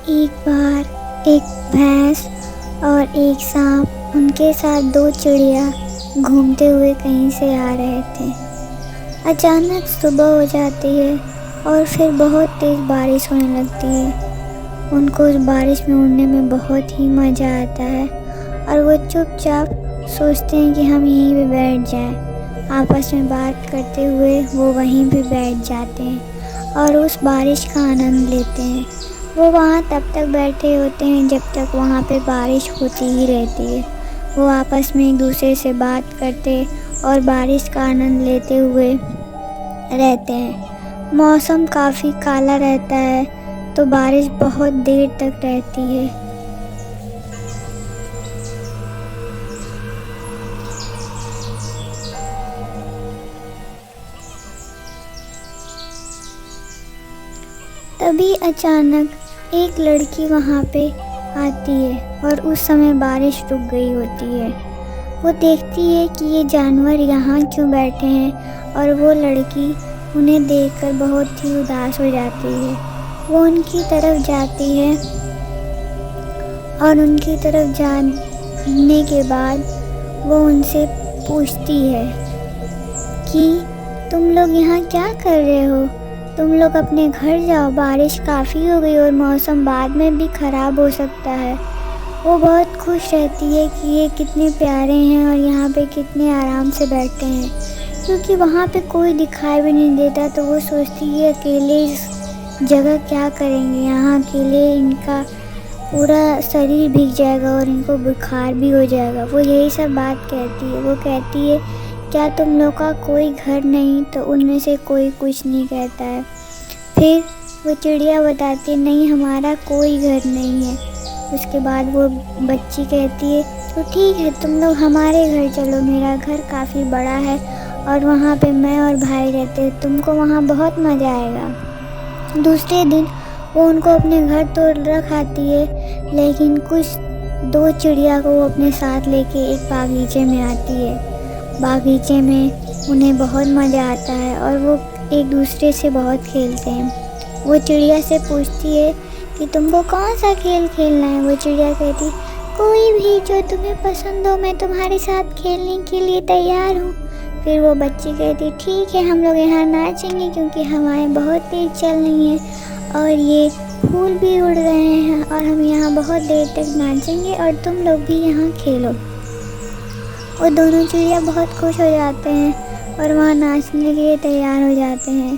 एक बार एक भैंस और एक सांप, उनके साथ दो चिड़िया घूमते हुए कहीं से आ रहे थे। अचानक सुबह हो जाती है और फिर बहुत तेज़ बारिश होने लगती है। उनको उस बारिश में उड़ने में बहुत ही मज़ा आता है और वो चुपचाप सोचते हैं कि हम यहीं पे बैठ जाएं। आपस में बात करते हुए वो वहीं पे बैठ जाते हैं और उस बारिश का आनंद लेते हैं। वो वहाँ तब तक बैठे होते हैं जब तक वहाँ पे बारिश होती ही रहती है। वो आपस में एक दूसरे से बात करते और बारिश का आनंद लेते हुए रहते हैं। मौसम काफ़ी काला रहता है तो बारिश बहुत देर तक रहती है। तभी अचानक एक लड़की वहाँ पे आती है और उस समय बारिश रुक गई होती है। वो देखती है कि ये जानवर यहाँ क्यों बैठे हैं और वो लड़की उन्हें देखकर बहुत ही उदास हो जाती है। वो उनकी तरफ जाती है और उनकी तरफ जाने के बाद वो उनसे पूछती है कि तुम लोग यहाँ क्या कर रहे हो? तुम लोग अपने घर जाओ, बारिश काफ़ी हो गई और मौसम बाद में भी ख़राब हो सकता है। वो बहुत खुश रहती है कि ये कितने प्यारे हैं और यहाँ पे कितने आराम से बैठे हैं, क्योंकि वहाँ पे कोई दिखाई भी नहीं देता। तो वो सोचती है अकेले इस जगह क्या करेंगे, यहाँ अकेले इनका पूरा शरीर भीग जाएगा और इनको बुखार भी हो जाएगा। वो यही सब बात कहती है। वो कहती है क्या तुम लोग का कोई घर नहीं? तो उनमें से कोई कुछ नहीं कहता है। फिर वो चिड़िया बताती है नहीं, हमारा कोई घर नहीं है। उसके बाद वो बच्ची कहती है तो ठीक है, तुम लोग हमारे घर चलो, मेरा घर काफ़ी बड़ा है और वहाँ पे मैं और भाई रहते हैं, तुमको वहाँ बहुत मज़ा आएगा। दूसरे दिन वो उनको अपने घर तो रखाती है, लेकिन कुछ दो चिड़िया को वो अपने साथ लेके एक बागीचे में आती है। बागीचे में उन्हें बहुत मज़ा आता है और वो एक दूसरे से बहुत खेलते हैं। वो चिड़िया से पूछती है कि तुमको कौन सा खेल खेलना है? वो चिड़िया कहती कोई भी जो तुम्हें पसंद हो, मैं तुम्हारे साथ खेलने के लिए तैयार हूँ। फिर वो बच्ची कहती ठीक है, हम लोग यहाँ नाचेंगे क्योंकि हवाएं बहुत तेज़ चल रही हैं और ये फूल भी उड़ रहे हैं और हम यहाँ बहुत देर तक नाचेंगे और तुम लोग भी यहाँ खेलो। वो दोनों चिड़िया बहुत खुश हो जाते हैं और वहाँ नाचने के लिए तैयार हो जाते हैं।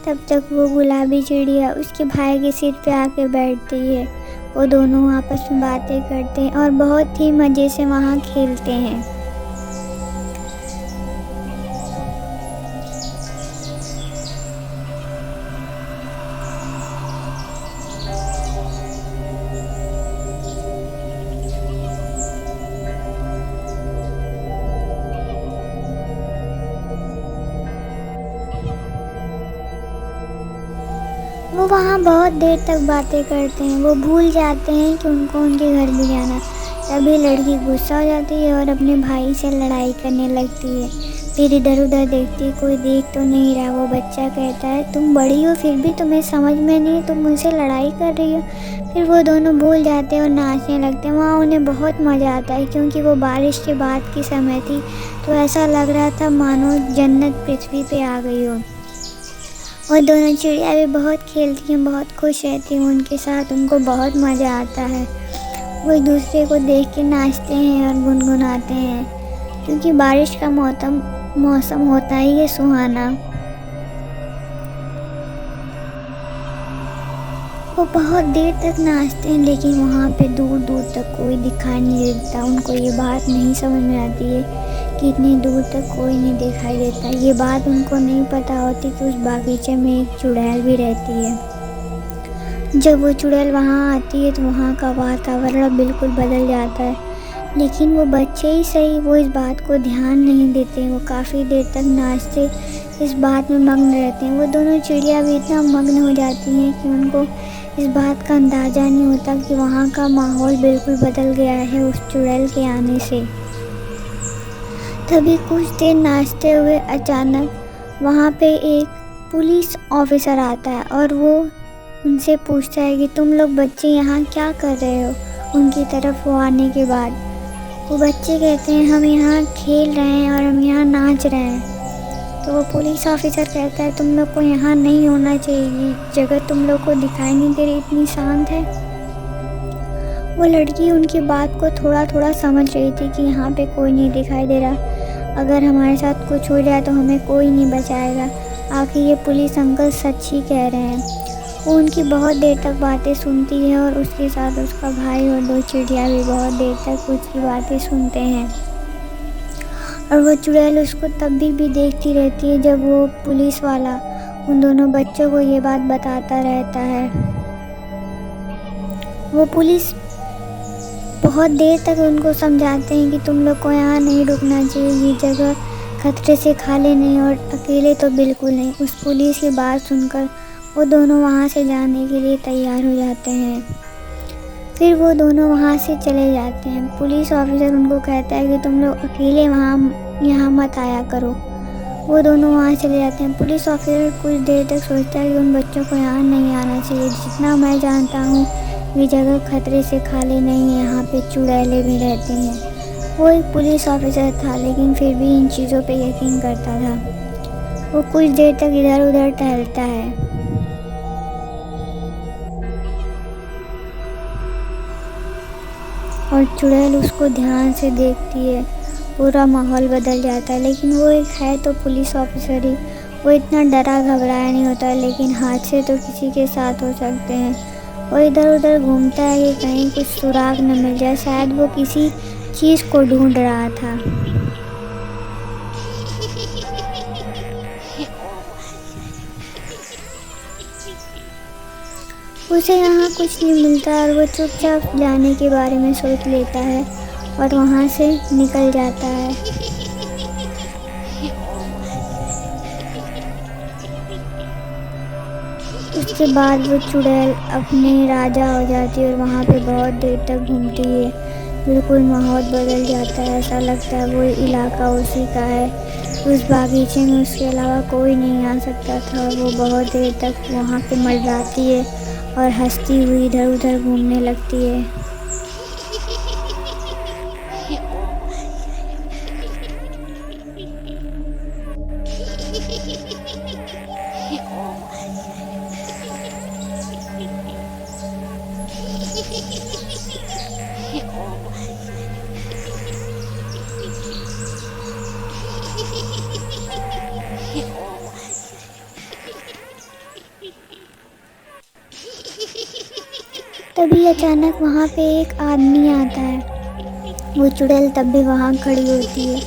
तब तक वो गुलाबी चिड़िया उसके भाई के सिर पे आके बैठती है। वो दोनों आपस में बातें करते हैं और बहुत ही मज़े से वहाँ खेलते हैं। वो वहाँ बहुत देर तक बातें करते हैं। वो भूल जाते हैं कि उनको उनके घर भी जाना। तभी लड़की गुस्सा हो जाती है और अपने भाई से लड़ाई करने लगती है। फिर इधर उधर देखती है, कोई देख तो नहीं रहा। वो बच्चा कहता है तुम बड़ी हो फिर भी तुम्हें समझ में नहीं, तुम मुझसे लड़ाई कर रही हो। फिर वो दोनों भूल जाते हैं और नाचने लगते हैं। वहाँ उन्हें बहुत मज़ा आता है क्योंकि वो बारिश के बाद की समय थी, तो ऐसा लग रहा था मानो जन्नत पृथ्वी पे आ गई हो। और दोनों चिड़िया भी बहुत खेलती हैं, बहुत खुश रहती हैं उनके साथ, उनको बहुत मज़ा आता है। वो एक दूसरे को देख के नाचते हैं और गुनगुनाते हैं क्योंकि बारिश का मौसम होता ही है सुहाना। वो बहुत देर तक नाचते हैं लेकिन वहाँ पे दूर दूर तक कोई दिखाई नहीं देता। उनको ये बात नहीं समझ में आती है कि इतनी दूर तक कोई नहीं दिखाई देता। ये बात उनको नहीं पता होती कि उस बागीचे में एक चुड़ैल भी रहती है। जब वो चुड़ैल वहाँ आती है तो वहाँ का वातावरण बिल्कुल बदल जाता है, लेकिन वो बच्चे ही सही वो इस बात को ध्यान नहीं देते। वो काफ़ी देर तक नाचते इस बात में मग्न रहते हैं। वो दोनों चिड़िया भी इतना मग्न हो जाती हैं कि उनको इस बात का अंदाज़ा नहीं होता कि वहाँ का माहौल बिल्कुल बदल गया है उस चुड़ैल के आने से। तभी कुछ देर नाचते हुए अचानक वहाँ पे एक पुलिस ऑफिसर आता है और वो उनसे पूछता है कि तुम लोग बच्चे यहाँ क्या कर रहे हो। उनकी तरफ वो आने के बाद वो बच्चे कहते हैं हम यहाँ खेल रहे हैं और हम यहाँ नाच रहे हैं। तो वो पुलिस ऑफिसर कहता है तुम लोग को यहाँ नहीं होना चाहिए, ये जगह तुम लोग को दिखाई नहीं दे रही, इतनी शांत है। वो लड़की उनकी बात को थोड़ा थोड़ा समझ रही थी कि यहाँ पे कोई नहीं दिखाई दे रहा, अगर हमारे साथ कुछ हो जाए तो हमें कोई नहीं बचाएगा, आखिर ये पुलिस अंकल सच ही कह रहे हैं। वो उनकी बहुत देर तक बातें सुनती है और उसके साथ उसका भाई और 2 चिड़िया भी बहुत देर तक उसकी बातें सुनते हैं। और वो चुड़ैल उसको तब भी देखती रहती है जब वो पुलिस वाला उन दोनों बच्चों को ये बात बताता रहता है। वो पुलिस बहुत देर तक उनको समझाते हैं कि तुम लोग को यहाँ नहीं रुकना चाहिए, ये जगह खतरे से खाली नहीं और अकेले तो बिल्कुल नहीं। उस पुलिस की बात सुनकर वो दोनों वहाँ से जाने के लिए तैयार हो जाते हैं। फिर वो दोनों वहाँ से चले जाते हैं। पुलिस ऑफिसर उनको कहता है कि तुम लोग अकेले यहाँ मत आया करो। वो दोनों वहाँ चले जाते हैं। पुलिस ऑफिसर कुछ देर तक सोचता है कि उन बच्चों को यहाँ नहीं आना चाहिए, जितना मैं जानता हूँ ये जगह खतरे से खाली नहीं है, यहाँ पे चुड़ैलें भी रहती हैं। वो एक पुलिस ऑफिसर था लेकिन फिर भी इन चीज़ों पे यकीन करता था। वो कुछ देर तक इधर उधर टहलता है और चुड़ैल उसको ध्यान से देखती है। पूरा माहौल बदल जाता है, लेकिन वो एक है तो पुलिस ऑफिसर ही। वो इतना डरा घबराया नहीं होता, लेकिन हादसे तो किसी के साथ हो सकते हैं। वो इधर उधर घूमता है कि कहीं कुछ सुराग न मिल जाए, शायद वो किसी चीज़ को ढूंढ रहा था। उसे यहाँ कुछ नहीं मिलता और वो चुपचाप जाने के बारे में सोच लेता है और वहाँ से निकल जाता है। उसके बाद वो चुड़ैल अपने राजा हो जाती है और वहाँ पे बहुत देर तक घूमती है। बिल्कुल माहौल बदल जाता है, ऐसा लगता है वो इलाका उसी का है। उस बागीचे में उसके अलावा कोई नहीं आ सकता था और वो बहुत देर तक वहाँ पे मंडराती है और हंसती हुई इधर उधर घूमने लगती है। तभी अचानक वहाँ पे एक आदमी आता है। वो चुड़ैल तब भी वहाँ खड़ी होती है।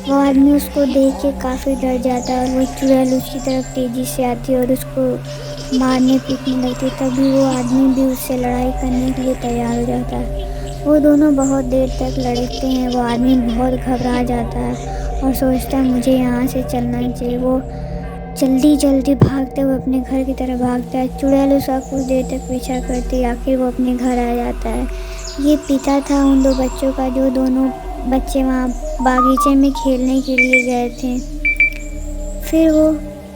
वो आदमी उसको देख के काफ़ी डर जाता है और वो चुड़ैल उसकी तरफ तेज़ी से आती है और उसको मारने पीटने लगती है। तभी वो आदमी भी उससे लड़ाई करने के लिए तैयार हो जाता है। वो दोनों बहुत देर तक लड़ते हैं। वो आदमी बहुत घबरा जाता है और सोचता है मुझे यहाँ से चलना चाहिए। वो जल्दी जल्दी भागते हुए अपने घर की तरफ भागता है। चुड़ैल उसका कुछ देर तक पीछा करती है, आखिर वो अपने घर आ जाता है। ये पिता था उन 2 बच्चों का, जो दोनों बच्चे वहाँ बागीचे में खेलने के लिए गए थे। फिर वो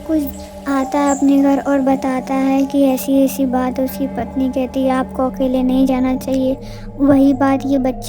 कुछ आता है अपने घर और बताता है कि ऐसी ऐसी बात। उसकी पत्नी कहती है आपको अकेले नहीं जाना चाहिए। वही बात ये बच्चे